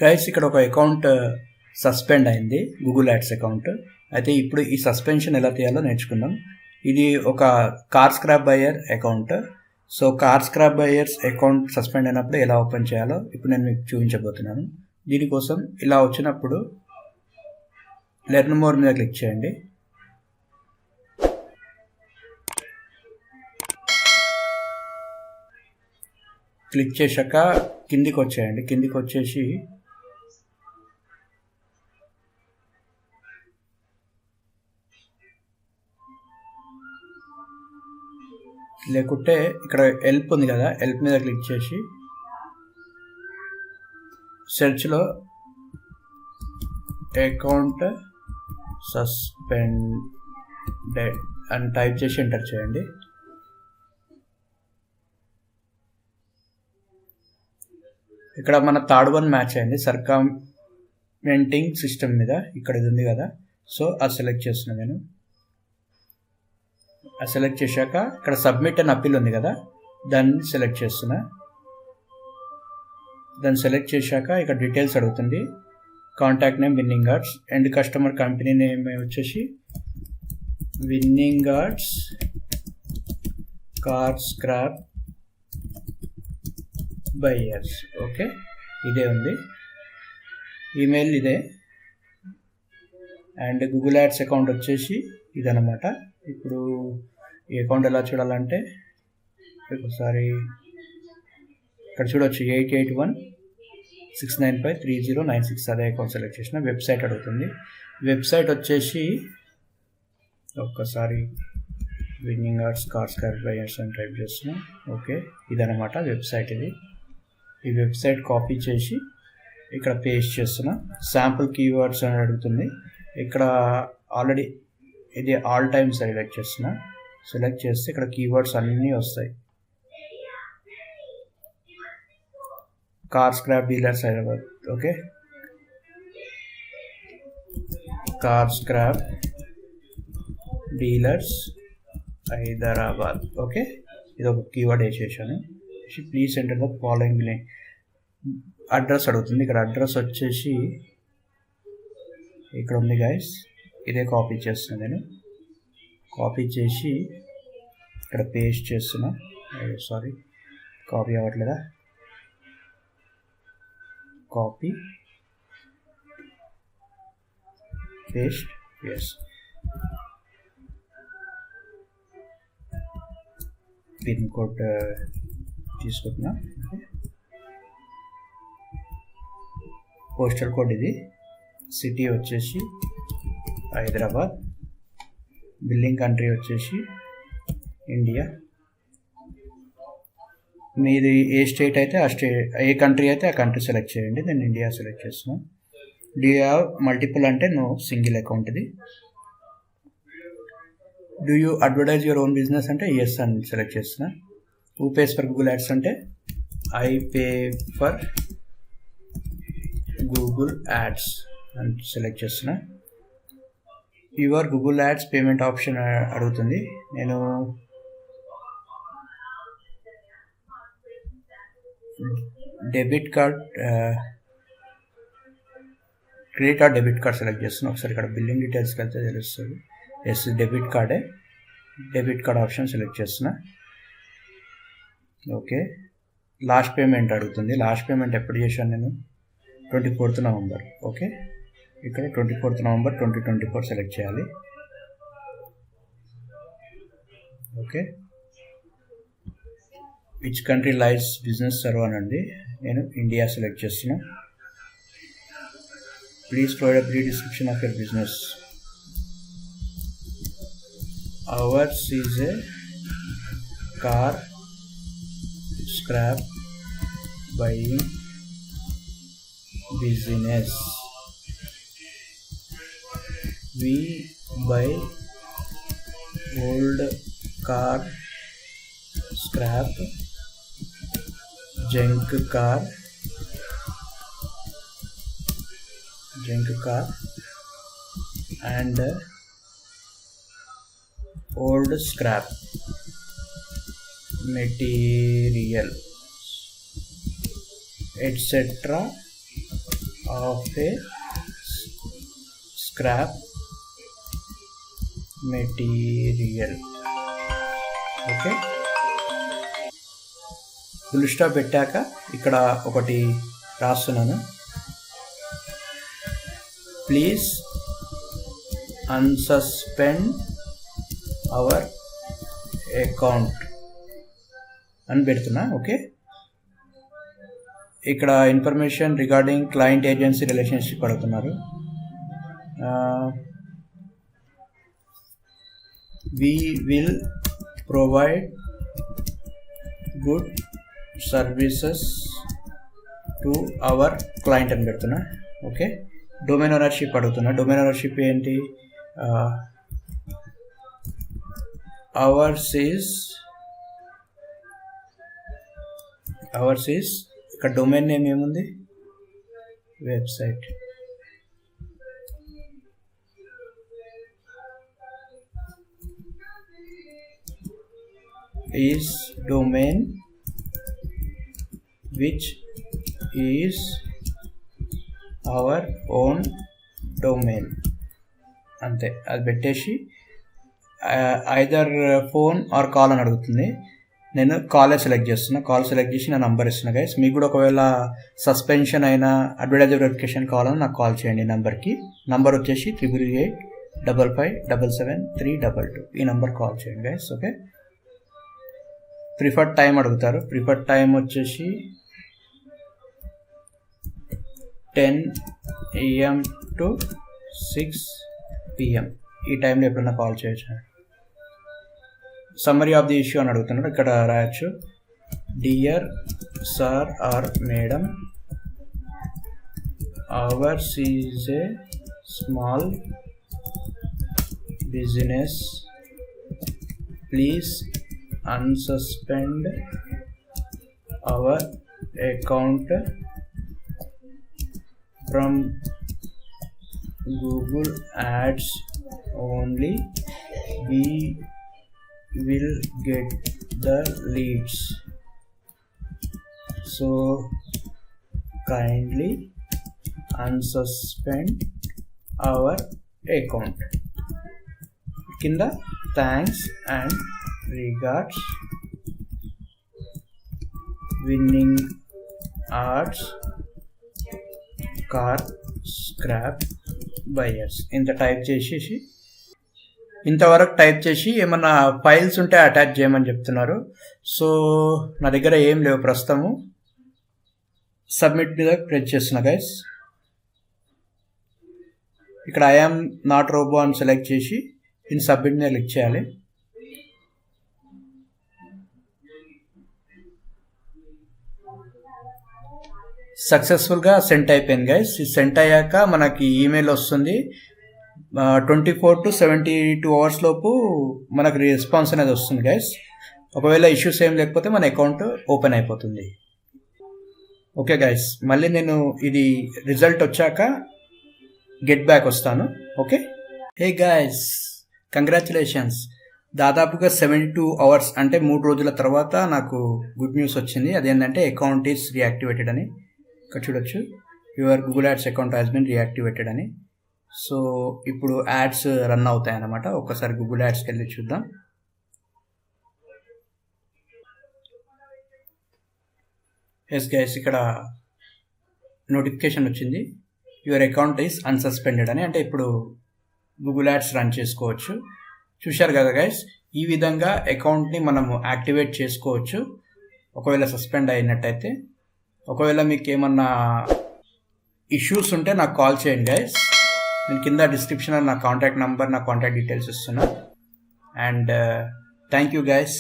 Guys ఇక్కడ ఒక account suspend అయింది, గూగుల్ యాడ్స్ అకౌంట్. అయితే ఇప్పుడు ఈ సస్పెన్షన్ ఎలా తీయాలో నేర్చుకుందాం. ఇది ఒక car scrap buyer account. So car scrap buyers account suspend అయినప్పుడు ఎలా ఓపెన్ చేయాలో ఇప్పుడు నేను మీకు చూపించబోతున్నాను. దీనికోసం ఇలా వచ్చినప్పుడు లెర్న్ మోర్ మీద క్లిక్ చేయండి. క్లిక్ చేశాక కిందికి వచ్చేయండి. కిందికి వచ్చేసి లేకుంటే ఇక్కడ హెల్ప్ ఉంది కదా, హెల్ప్ మీద క్లిక్ చేసి సెర్చ్లో అకౌంట్ సస్పెండెడ్ అని టైప్ చేసి ఎంటర్ చేయండి. ఇక్కడ మన థర్డ్ వన్ మ్యాచ్ అయింది, సర్కమెంటింగ్ సిస్టమ్ మీద. ఇక్కడ ఇది ఉంది కదా, సో అది సెలెక్ట్ చేస్తున్నా నేను. అది సెలెక్ట్ చేశాక ఇక్కడ సబ్మిట్ అండ్ అప్పీల్ ఉంది కదా, దాన్ని సెలెక్ట్ చేస్తున్నా. దాన్ని సెలెక్ట్ చేశాక ఇక్కడ డీటెయిల్స్ అడుగుతుంది. Contact name winning arts, end customer company name వచ్చేసి winning arts car scrap buyers. Okay, ఇదే ఉంది. ఈమెయిల్ ఇదే. అండ్ గూగుల్ యాడ్స్ అకౌంట్ వచ్చేసి ఇదన్నమాట. ఇప్పుడు ఈ అకౌంట్ ఎలా చూడాలంటే ఒకసారి ఇక్కడ చూడవచ్చు, 8816953096 అదే అకౌంట్ సెలెక్ట్ చేసిన. వెబ్సైట్ అడుగుతుంది. వెబ్సైట్ వచ్చేసి ఒక్కసారి winnowing arts car scrap buyers అని టైప్ చేస్తున్నాం. ఓకే, ఇదన్నమాట వెబ్సైట్. ఇది ఈ వెబ్సైట్ కాపీ చేసి ఇక్కడ పేస్ట్ చేస్తున్నా. శాంపుల్ కీవర్డ్స్ అని అడుగుతుంది. ఇక్కడ ఆల్రెడీ ఇది ఆల్ టైమ్ సెలెక్ట్ చేస్తున్నా. సెలెక్ట్ చేస్తే ఇక్కడ కీవర్డ్స్ అన్నీ వస్తాయి. Car scrap dealers Hyderabad. Okay, car scrap dealers Hyderabad. Okay, ఇది ఒక కీవర్డ్ వేసేసాను. Please enter the following link. Address అడుగుతుంది. ఇక్కడ అడ్రస్ వచ్చేసి ఇక్కడ ఉంది గైస్, ఇదే కాపీ చేస్తున్నా నేను. కాపీ చేసి ఇక్కడ పేస్ట్ చేస్తున్నా. సారీ, కాపీ అవ్వట్లేదా? Copy paste, yes. Pin code తీసుకుంటున్నా. పోస్టల్ కోడ్ ఇది. సిటీ వచ్చేసి హైదరాబాద్. బిల్లింగ్ కంట్రీ వచ్చేసి ఇండియా. మీది ఏ స్టేట్ అయితే ఆ స్టేట్, ఏ కంట్రీ అయితే ఆ కంట్రీ సెలెక్ట్ చేయండి. నేను ఇండియా సెలెక్ట్ చేస్తున్నాను. డూ యూ హ్యావ్ మల్టిపుల్ అంటే నో, సింగిల్ అకౌంట్ ఇది. Do you advertise your own business అంటే ఎస్ అని సెలెక్ట్ చేస్తున్నా. Who pays for Google ads అంటే I pay for Google ads అని సెలెక్ట్ చేస్తున్నా. Your Google ads payment option అడుగుతుంది. నేను debit card, credit or debit card select చేస్తున్నా. ఒకసారి ఇక్కడ బిల్లింగ్ డీటెయిల్స్కి వెళ్తే తెలుస్తుంది. ఎస్, డెబిట్ కార్డే. డెబిట్ కార్డ్ ఆప్షన్ సెలెక్ట్ చేస్తున్నా. ఓకే, లాస్ట్ పేమెంట్ అడుగుతుంది. లాస్ట్ పేమెంట్ ఎప్పుడు చేశాను నేను? 24th November. ఓకే, ఇక్కడ 24th నవంబర్ 2024 సెలెక్ట్ చేయాలి. Okay, which country lies business serve అనండి. నేను ఇండియా సెలెక్ట్ చేస్తున్నా. Please provide brief description of your business. Hours is a car scrap buying business. We buy old car, scrap, junk car and old scrap material, etc. of a scrap material. Okay, full stop పెట్టాక ఇక్కడ ఒకటి రాస్తున్నాను. Please అన్సస్పెండ్ hour account అని పెడుతున్నా. Okay, ఇక్కడ information regarding client agency relationship అడుగుతున్నారు. we will provide good services to our client అని పెడుతున్నా. ఓకే, డొమైన్ ఓనర్షిప్ అడుగుతున్నా. డొమైన్ ఓనర్షిప్ ఏంటి? ours is ఇక్కడ డొమైన్ నేమ్ ఏముంది? Website. is domain which is our own domain. అంతే, అది పెట్టేసి ఐదర్ ఫోన్ ఆర్ కాల్ అని అడుగుతుంది. నేను కాలే సెలెక్ట్ చేస్తున్నా. కాల్ సెలెక్ట్ చేసి నా నంబర్ ఇస్తున్నా గైస్. మీకు కూడా ఒకవేళ సస్పెన్షన్ అయినా అడ్వర్టైజర్ వెరిఫికేషన్ కావాలని నాకు కాల్ చేయండి. నంబర్కి నంబర్ వచ్చేసి 8885577322. ఈ నంబర్ కాల్ చేయండి గైస్. ఓకే, ప్రిఫర్డ్ టైం అడుగుతారు. ప్రిఫర్డ్ టైం వచ్చేసి 10 AM to 6 PM. ఈ టైంలో ఎప్పుడన్నా కాల్ చేయొచ్చు. సమ్మరీ ఆఫ్ ది ఇష్యూ అని అడుగుతున్నారు. ఇక్కడ రాయొచ్చు, dear sir or madam, ours is a small business, please unsuspend our account from Google Ads only, we will get the leads, so kindly unsuspend our account. కింద thanks and regards, winning arts, car scrap buyers. ఇంతవరకు type చేసి ఏమన్నా files ఉంటే attach చేయమని చెప్తున్నారు. So నా దగ్గర ఏం లేవు ప్రస్తుతము. సబ్మిట్ మీద ప్రెస్ చేస్తున్నా గైస్. ఇక్కడ ఐ యామ్ నాట్ రోబో అని సెలెక్ట్ చేసి దీన్ని సబ్మిట్ మీద క్లిక్ చేయాలి. సక్సెస్ఫుల్గా సెంట్ అయిపోయింది గైస్. ఇది సెంట్ అయ్యాక మనకి ఈమెయిల్ వస్తుంది. 24 to 72 hours లోపు మనకు రెస్పాన్స్ అనేది వస్తుంది గైస్. ఒకవేళ ఇష్యూస్ ఏం లేకపోతే మన అకౌంట్ ఓపెన్ అయిపోతుంది. ఓకే గైస్, మళ్ళీ నేను ఇది రిజల్ట్ వచ్చాక గెట్ బ్యాక్ వస్తాను. Okay, hey guys, congratulations. దాదాపుగా 72 hours అంటే 3 రోజుల తర్వాత నాకు గుడ్ న్యూస్ వచ్చింది. అదేంటంటే అకౌంట్ ఈస్ రీయాక్టివేటెడ్ అని. ఇక్కడ చూడొచ్చు, your Google ads account has been reactivated అని. సో ఇప్పుడు యాడ్స్ రన్ అవుతాయి అన్నమాట. ఒకసారి గూగుల్ యాడ్స్కి వెళ్ళి చూద్దాం. ఎస్ గైస్, ఇక్కడ నోటిఫికేషన్ వచ్చింది, యువర్ అకౌంట్ ఈస్ అన్సస్పెండెడ్ అని. అంటే ఇప్పుడు గూగుల్ యాడ్స్ రన్ చేసుకోవచ్చు. చూశారు కదా గైస్, ఈ విధంగా అకౌంట్ని మనము యాక్టివేట్ చేసుకోవచ్చు ఒకవేళ సస్పెండ్ అయినట్టయితే. ఒకవేళ మీకు ఏమన్నా ఇష్యూస్ ఉంటే నాకు కాల్ చేయండి గైస్. నేను కింద డిస్క్రిప్షన్లో నా కాంటాక్ట్ నెంబర్, నా కాంటాక్ట్ డీటెయిల్స్ ఇస్తున్నా. And thank you guys.